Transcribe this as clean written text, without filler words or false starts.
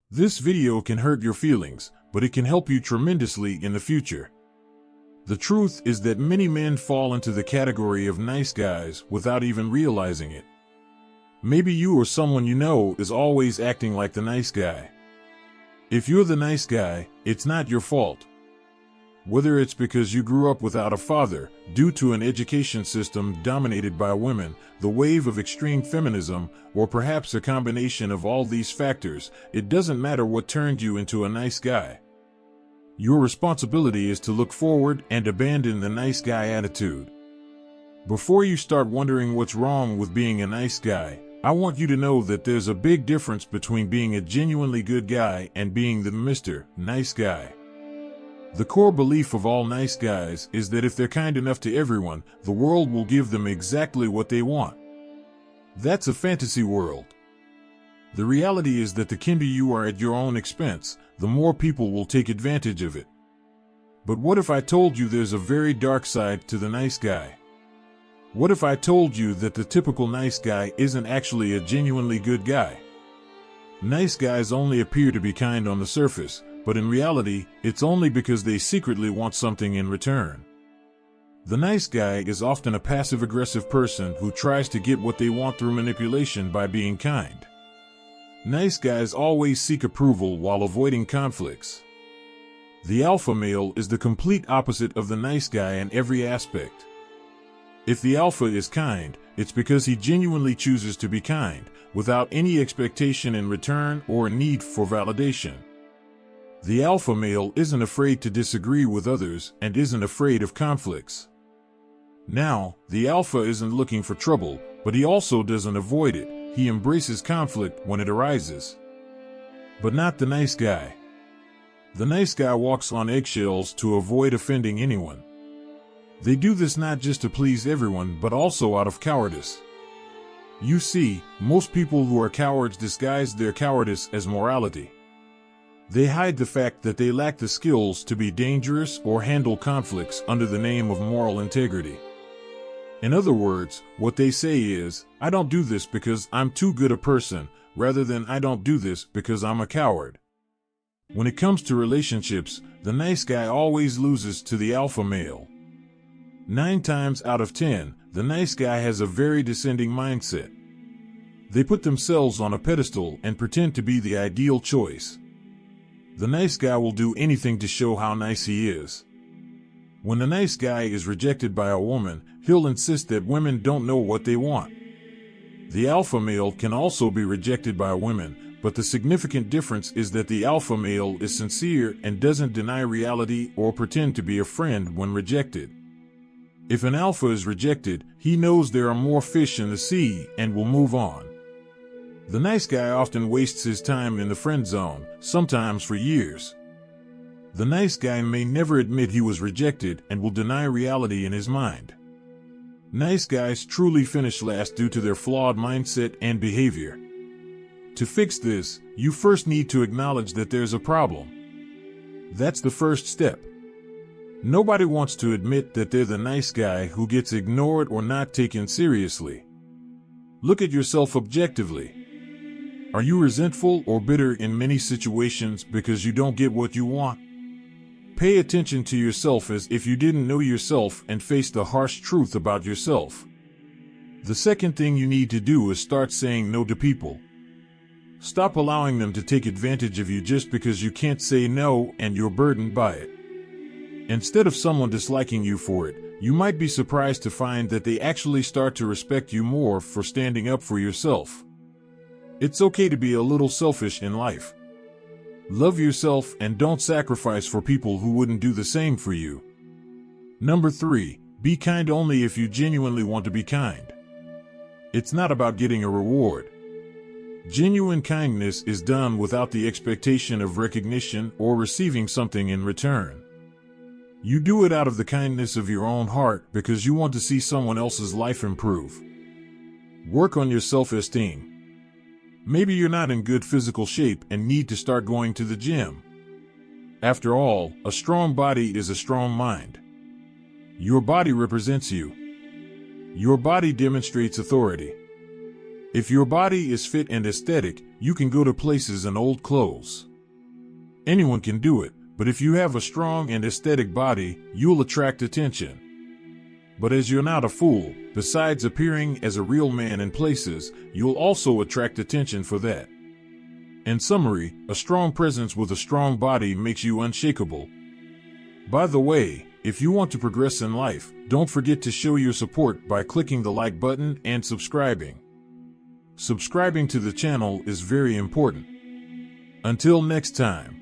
This video can hurt your feelings, but it can help you tremendously in the future. The truth is that many men fall into the category of nice guys without even realizing it. Maybe you or someone you know is always acting like the nice guy. If you're the nice guy, it's not your fault. Whether it's because you grew up without a father, due to an education system dominated by women, the wave of extreme feminism, or perhaps a combination of all these factors, it doesn't matter what turned you into a nice guy. Your responsibility is to look forward and abandon the nice guy attitude. Before you start wondering what's wrong with being a nice guy, I want you to know that there's a big difference between being a genuinely good guy and being the Mr. Nice Guy. The core belief of all nice guys is that if they're kind enough to everyone, the world will give them exactly what they want. That's a fantasy world. The reality is that the kinder you are at your own expense, the more people will take advantage of it. But what if I told you there's a very dark side to the nice guy? What if I told you that the typical nice guy isn't actually a genuinely good guy? Nice guys only appear to be kind on the surface, but in reality, it's only because they secretly want something in return. The nice guy is often a passive-aggressive person who tries to get what they want through manipulation by being kind. Nice guys always seek approval while avoiding conflicts. The alpha male is the complete opposite of the nice guy in every aspect. If the alpha is kind, it's because he genuinely chooses to be kind, without any expectation in return or need for validation. The alpha male isn't afraid to disagree with others and isn't afraid of conflicts. Now, the alpha isn't looking for trouble, but he also doesn't avoid it. He embraces conflict when it arises. But not the nice guy. The nice guy walks on eggshells to avoid offending anyone. They do this not just to please everyone, but also out of cowardice. You see, most people who are cowards disguise their cowardice as morality. They hide the fact that they lack the skills to be dangerous or handle conflicts under the name of moral integrity. In other words, what they say is, I don't do this because I'm too good a person, rather than I don't do this because I'm a coward. When it comes to relationships, the nice guy always loses to the alpha male. 9 times out of 10, the nice guy has a very descending mindset. They put themselves on a pedestal and pretend to be the ideal choice. The nice guy will do anything to show how nice he is. When the nice guy is rejected by a woman, he'll insist that women don't know what they want. The alpha male can also be rejected by women, but the significant difference is that the alpha male is sincere and doesn't deny reality or pretend to be a friend when rejected. If an alpha is rejected, he knows there are more fish in the sea and will move on. The nice guy often wastes his time in the friend zone, sometimes for years. The nice guy may never admit he was rejected and will deny reality in his mind. Nice guys truly finish last due to their flawed mindset and behavior. To fix this, you first need to acknowledge that there's a problem. That's the first step. Nobody wants to admit that they're the nice guy who gets ignored or not taken seriously. Look at yourself objectively. Are you resentful or bitter in many situations because you don't get what you want? Pay attention to yourself as if you didn't know yourself and face the harsh truth about yourself. The second thing you need to do is start saying no to people. Stop allowing them to take advantage of you just because you can't say no and you're burdened by it. Instead of someone disliking you for it, you might be surprised to find that they actually start to respect you more for standing up for yourself. It's okay to be a little selfish in life. Love yourself and don't sacrifice for people who wouldn't do the same for you. Number 3, be kind only if you genuinely want to be kind. It's not about getting a reward. Genuine kindness is done without the expectation of recognition or receiving something in return. You do it out of the kindness of your own heart because you want to see someone else's life improve. Work on your self-esteem. Maybe you're not in good physical shape and need to start going to the gym. After all, a strong body is a strong mind. Your body represents you. Your body demonstrates authority. If your body is fit and aesthetic, you can go to places in old clothes. Anyone can do it, but if you have a strong and aesthetic body, you'll attract attention. But as you're not a fool, besides appearing as a real man in places, you'll also attract attention for that. In summary, a strong presence with a strong body makes you unshakable. By the way, if you want to progress in life, don't forget to show your support by clicking the like button and subscribing. Subscribing to the channel is very important. Until next time.